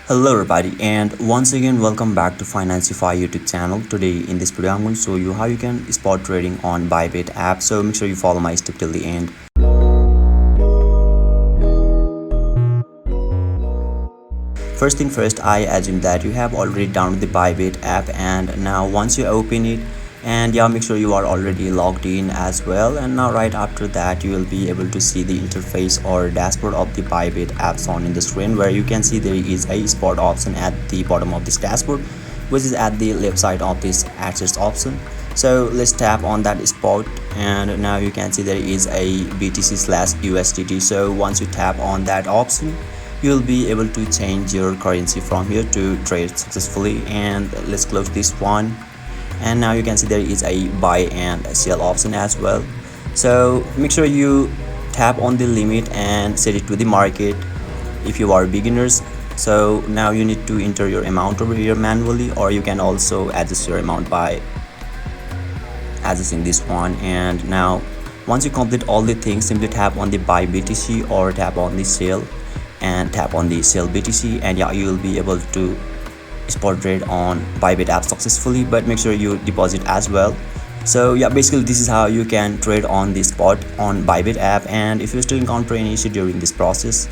Hello everybody, and once again welcome back to Financify YouTube channel. Today in this video I'm going to show you how you can spot trading on Bybit app, so make sure you follow my step till the end. First thing first, I assume that you have already downloaded the Bybit app, and now once you open it, and yeah, make sure you are already logged in as well. And now right after that, you will be able to see the interface or dashboard of the Bybit apps on in the screen, where you can see there is a spot option at the bottom of this dashboard, which is at the left side of this access option. So let's tap on that spot, and now you can see there is a BTC/USDT. So once you tap on that option, you'll be able to change your currency from here to trade successfully. And let's close this one, and now you can see there is a buy and sell option as well. So make sure you tap on the limit and set it to the market if you are beginners. So now you need to enter your amount over here manually, or you can also adjust your amount by adjusting this one. And now once you complete all the things, simply tap on the buy BTC or tap on the sell and tap on the sell BTC, and yeah, you will be able to spot trade on Bybit app successfully. But make sure you deposit as well. So yeah, basically this is how you can trade on the spot on Bybit app. And if you still encounter any issue during this process,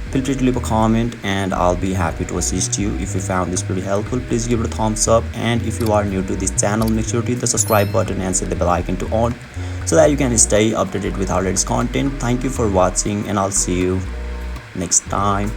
feel free to leave a comment and I'll be happy to assist you. If you found this pretty helpful, please give it a thumbs up, and if you are new to this channel, make sure to hit the subscribe button and set the bell icon to on, so that you can stay updated with our latest content. Thank you for watching, and I'll see you next time.